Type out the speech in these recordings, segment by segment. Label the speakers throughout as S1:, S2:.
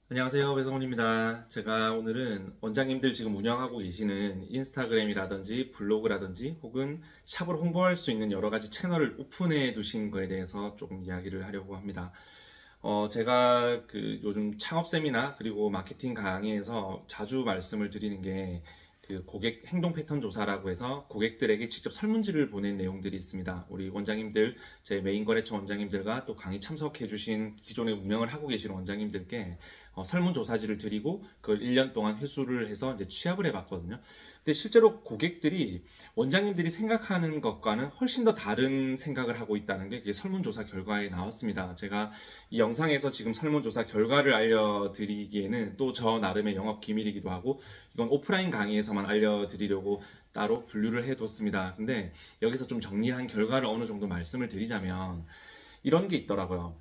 S1: 안녕하세요. 배성훈입니다. 제가 오늘은 원장님들 지금 운영하고 계시는 인스타그램이라든지 블로그라든지 혹은 샵을 홍보할 수 있는 여러 가지 채널을 오픈해 두신 거에 대해서 조금 이야기를 하려고 합니다. 제가 요즘 창업 세미나 그리고 마케팅 강의에서 자주 말씀을 드리는 게 고객 행동 패턴 조사라고 해서 고객들에게 직접 설문지를 보낸 내용들이 있습니다. 우리 원장님들, 제 메인 거래처 원장님들과 또 강의 참석해 주신 기존에 운영을 하고 계시는 원장님들께 설문조사지를 드리고 그걸 1년 동안 회수를 해서 이제 취합을 해봤거든요. 근데 실제로 고객들이 원장님들이 생각하는 것과는 훨씬 더 다른 생각을 하고 있다는 게 설문조사 결과에 나왔습니다. 제가 이 영상에서 지금 설문조사 결과를 알려드리기에는 또 저 나름의 영업 기밀이기도 하고 이건 오프라인 강의에서만 알려드리려고 따로 분류를 해뒀습니다. 근데 여기서 좀 정리한 결과를 어느 정도 말씀을 드리자면 이런 게 있더라고요.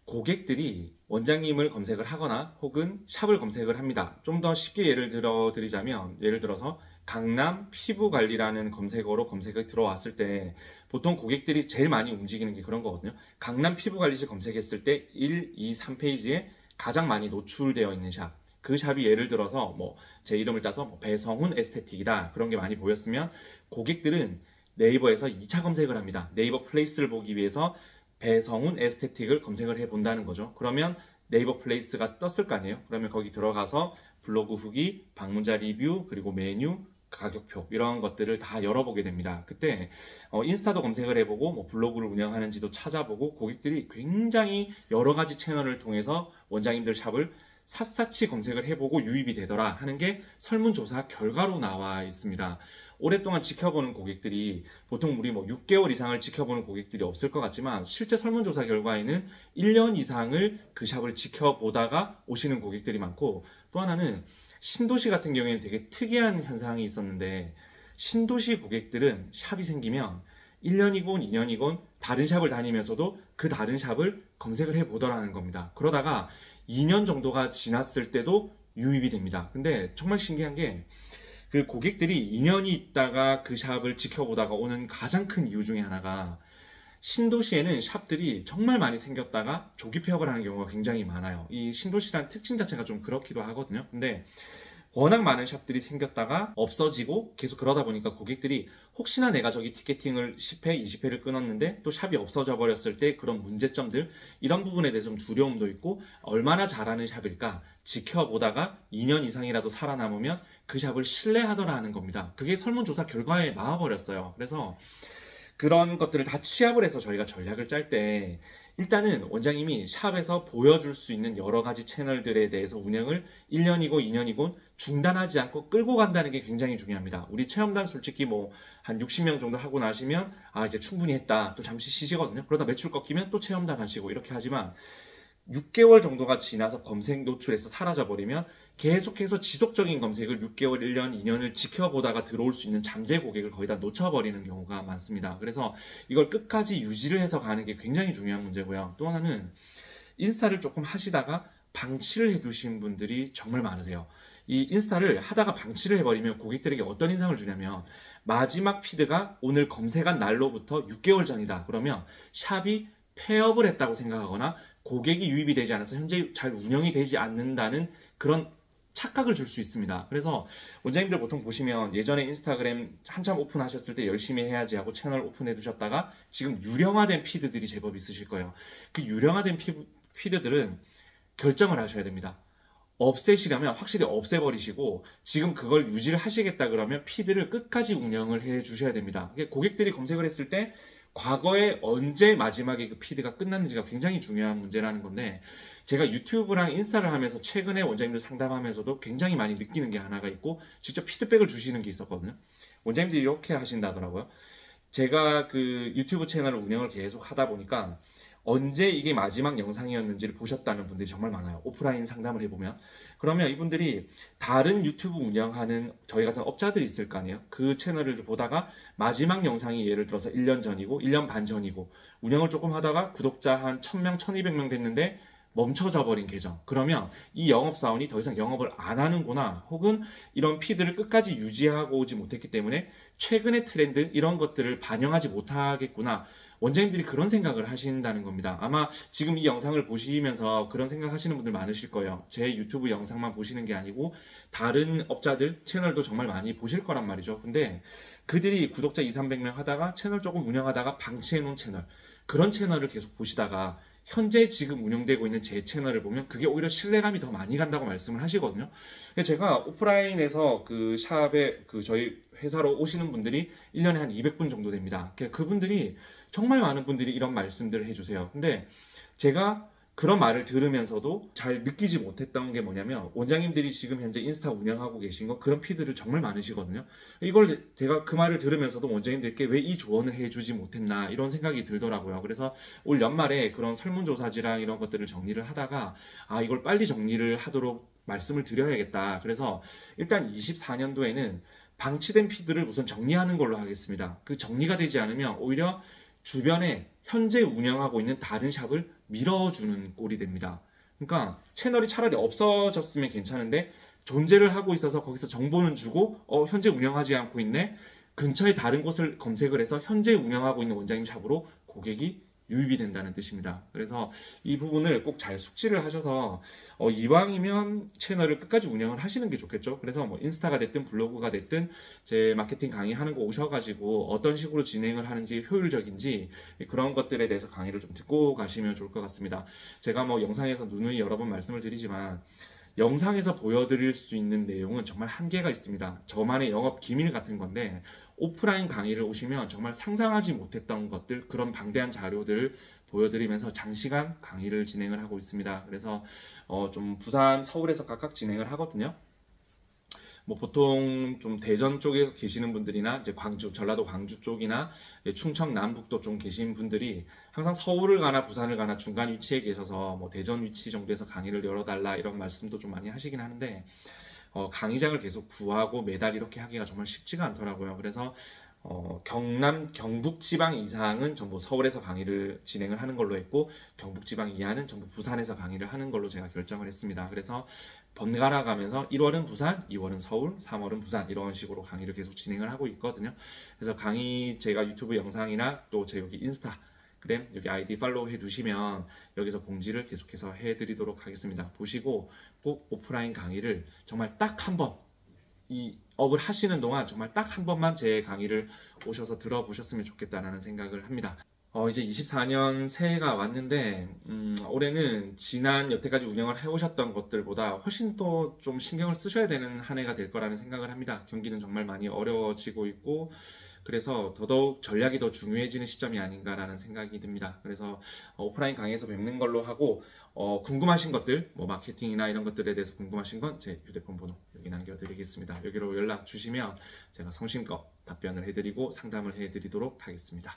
S1: 고객들이 원장님을 검색을 하거나 혹은 샵을 검색을 합니다. 좀 더 쉽게 예를 들어 드리자면 예를 들어서 강남 피부관리라는 검색어로 검색이 들어왔을 때 보통 고객들이 제일 많이 움직이는 게 그런 거거든요. 강남 피부관리실 검색했을 때 1, 2, 3페이지에 가장 많이 노출되어 있는 샵. 그 샵이 예를 들어서 제 이름을 따서 배성훈 에스테틱이다. 그런 게 많이 보였으면 고객들은 네이버에서 2차 검색을 합니다. 네이버 플레이스를 보기 위해서 배성훈 에스테틱을 검색을 해 본다는 거죠. 그러면 네이버 플레이스가 떴을 거 아니에요. 그러면 거기 들어가서 블로그 후기, 방문자 리뷰, 그리고 메뉴, 가격표 이런 것들을 다 열어보게 됩니다. 그때 인스타도 검색을 해보고 블로그를 운영하는지도 찾아보고 고객들이 굉장히 여러 가지 채널을 통해서 원장님들 샵을 샅샅이 검색을 해보고 유입이 되더라 하는 게 설문조사 결과로 나와 있습니다. 오랫동안 지켜보는 고객들이 보통 우리 6개월 이상을 지켜보는 고객들이 없을 것 같지만 실제 설문조사 결과에는 1년 이상을 그 샵을 지켜보다가 오시는 고객들이 많고 또 하나는 신도시 같은 경우에는 되게 특이한 현상이 있었는데 신도시 고객들은 샵이 생기면 1년이건 2년이건 다른 샵을 다니면서도 그 다른 샵을 검색을 해보더라는 겁니다. 그러다가 2년 정도가 지났을 때도 유입이 됩니다. 근데 정말 신기한 게 그 고객들이 2년이 있다가 그 샵을 지켜보다가 오는 가장 큰 이유 중에 하나가 신도시에는 샵들이 정말 많이 생겼다가 조기 폐업을 하는 경우가 굉장히 많아요. 이 신도시라는 특징 자체가 좀 그렇기도 하거든요. 근데 워낙 많은 샵들이 생겼다가 없어지고 계속 그러다 보니까 고객들이 혹시나 내가 저기 티켓팅을 10회, 20회를 끊었는데 또 샵이 없어져 버렸을 때 그런 문제점들 이런 부분에 대해서 좀 두려움도 있고 얼마나 잘하는 샵일까 지켜보다가 2년 이상이라도 살아남으면 그 샵을 신뢰하더라 하는 겁니다. 그게 설문조사 결과에 나와버렸어요. 그래서 그런 것들을 다 취합을 해서 저희가 전략을 짤 때 일단은 원장님이 샵에서 보여줄 수 있는 여러 가지 채널들에 대해서 운영을 1년이고 2년이고 중단하지 않고 끌고 간다는 게 굉장히 중요합니다. 우리 체험단 솔직히 한 60명 정도 하고 나시면 이제 충분히 했다. 또 잠시 쉬시거든요. 그러다 매출 꺾이면 또 체험단 하시고 이렇게 하지만 6개월 정도가 지나서 검색 노출에서 사라져버리면 계속해서 지속적인 검색을 6개월, 1년, 2년을 지켜보다가 들어올 수 있는 잠재 고객을 거의 다 놓쳐버리는 경우가 많습니다. 그래서 이걸 끝까지 유지를 해서 가는 게 굉장히 중요한 문제고요. 또 하나는 인스타를 조금 하시다가 방치를 해두신 분들이 정말 많으세요. 이 인스타를 하다가 방치를 해버리면 고객들에게 어떤 인상을 주냐면 마지막 피드가 오늘 검색한 날로부터 6개월 전이다. 그러면 샵이 폐업을 했다고 생각하거나 고객이 유입이 되지 않아서 현재 잘 운영이 되지 않는다는 그런 착각을 줄 수 있습니다. 그래서 원장님들 보통 보시면 예전에 인스타그램 한참 오픈하셨을 때 열심히 해야지 하고 채널 오픈해 두셨다가 지금 유령화된 피드들이 제법 있으실 거예요. 그 유령화된 피드들은 결정을 하셔야 됩니다. 없애시려면 확실히 없애버리시고 지금 그걸 유지를 하시겠다 그러면 피드를 끝까지 운영을 해 주셔야 됩니다. 고객들이 검색을 했을 때 과거에 언제 마지막에 그 피드가 끝났는지가 굉장히 중요한 문제라는 건데 제가 유튜브랑 인스타를 하면서 최근에 원장님들 상담하면서도 굉장히 많이 느끼는 게 하나가 있고 직접 피드백을 주시는 게 있었거든요. 원장님들이 이렇게 하신다더라고요. 제가 그 유튜브 채널을 운영을 계속 하다 보니까 언제 이게 마지막 영상이었는지를 보셨다는 분들이 정말 많아요. 오프라인 상담을 해보면. 그러면 이분들이 다른 유튜브 운영하는 저희 같은 업자들이 있을 거 아니에요. 그 채널을 보다가 마지막 영상이 예를 들어서 1년 전이고 1년 반 전이고 운영을 조금 하다가 구독자 한 1000명, 1200명 됐는데 멈춰져 버린 계정. 그러면 이 영업사원이 더 이상 영업을 안 하는구나. 혹은 이런 피드를 끝까지 유지하고 오지 못했기 때문에 최근의 트렌드 이런 것들을 반영하지 못하겠구나. 원장님들이 그런 생각을 하신다는 겁니다. 아마 지금 이 영상을 보시면서 그런 생각 하시는 분들 많으실 거예요. 제 유튜브 영상만 보시는 게 아니고 다른 업자들 채널도 정말 많이 보실 거란 말이죠. 근데 그들이 구독자 2, 300명 하다가 채널 조금 운영하다가 방치해 놓은 채널, 그런 채널을 계속 보시다가 현재 지금 운영되고 있는 제 채널을 보면 그게 오히려 신뢰감이 더 많이 간다고 말씀을 하시거든요. 제가 오프라인에서 그 샵에 그 저희 회사로 오시는 분들이 1년에 한 200분 정도 됩니다. 그분들이 정말 많은 분들이 이런 말씀들을 해주세요. 근데 제가 그런 말을 들으면서도 잘 느끼지 못했던 게 뭐냐면, 원장님들이 지금 현재 인스타 운영하고 계신 거 그런 피드를 정말 많으시거든요. 이걸 제가 그 말을 들으면서도 원장님들께 왜 이 조언을 해주지 못했나 이런 생각이 들더라고요. 그래서 올 연말에 그런 설문조사지랑 이런 것들을 정리를 하다가 이걸 빨리 정리를 하도록 말씀을 드려야겠다. 그래서 일단 24년도에는 방치된 피드를 우선 정리하는 걸로 하겠습니다. 그 정리가 되지 않으면 오히려 주변에 현재 운영하고 있는 다른 샵을 밀어주는 꼴이 됩니다. 그러니까 채널이 차라리 없어졌으면 괜찮은데 존재를 하고 있어서 거기서 정보는 주고 현재 운영하지 않고 있네, 근처에 다른 곳을 검색을 해서 현재 운영하고 있는 원장님 샵으로 고객이 유입이 된다는 뜻입니다. 그래서 이 부분을 꼭 잘 숙지를 하셔서 이왕이면 채널을 끝까지 운영을 하시는 게 좋겠죠. 그래서 뭐 인스타가 됐든 블로그가 됐든 제 마케팅 강의하는 거 오셔가지고 어떤 식으로 진행을 하는지, 효율적인지 그런 것들에 대해서 강의를 좀 듣고 가시면 좋을 것 같습니다. 제가 뭐 영상에서 누누이 여러 번 말씀을 드리지만 영상에서 보여드릴 수 있는 내용은 정말 한계가 있습니다. 저만의 영업 기밀 같은 건데, 오프라인 강의를 오시면 정말 상상하지 못했던 것들, 그런 방대한 자료들을 보여드리면서 장시간 강의를 진행을 하고 있습니다. 그래서 좀 부산, 서울에서 각각 진행을 하거든요. 뭐 보통 좀 대전 쪽에 계시는 분들이나 이제 광주, 전라도 광주 쪽이나 충청 남북도 좀 계신 분들이 항상 서울을 가나 부산을 가나 중간 위치에 계셔서 뭐 대전 위치 정도에서 강의를 열어달라 이런 말씀도 좀 많이 하시긴 하는데, 강의장을 계속 구하고 매달 이렇게 하기가 정말 쉽지가 않더라고요. 그래서 경남, 경북 지방 이상은 전부 서울에서 강의를 진행을 하는 걸로 했고, 경북 지방 이하는 전부 부산에서 강의를 하는 걸로 제가 결정을 했습니다. 그래서 번갈아 가면서 1월은 부산, 2월은 서울, 3월은 부산, 이런 식으로 강의를 계속 진행을 하고 있거든요. 그래서 강의 제가 유튜브 영상이나 또 제 여기 인스타그램 여기 아이디 팔로우 해 두시면 여기서 공지를 계속해서 해드리도록 하겠습니다. 보시고 꼭 오프라인 강의를 정말 딱 한 번, 이 업을 하시는 동안 정말 딱 한 번만 제 강의를 오셔서 들어보셨으면 좋겠다라는 생각을 합니다. 이제 24년 새해가 왔는데, 올해는 지난 여태까지 운영을 해오셨던 것들보다 훨씬 더 좀 신경을 쓰셔야 되는 한 해가 될 거라는 생각을 합니다. 경기는 정말 많이 어려워지고 있고, 그래서 더더욱 전략이 더 중요해지는 시점이 아닌가라는 생각이 듭니다. 그래서 오프라인 강의에서 뵙는 걸로 하고, 궁금하신 것들, 뭐 마케팅이나 이런 것들에 대해서 궁금하신 건 제 휴대폰 번호 여기 남겨드리겠습니다. 여기로 연락 주시면 제가 성심껏 답변을 해드리고 상담을 해드리도록 하겠습니다.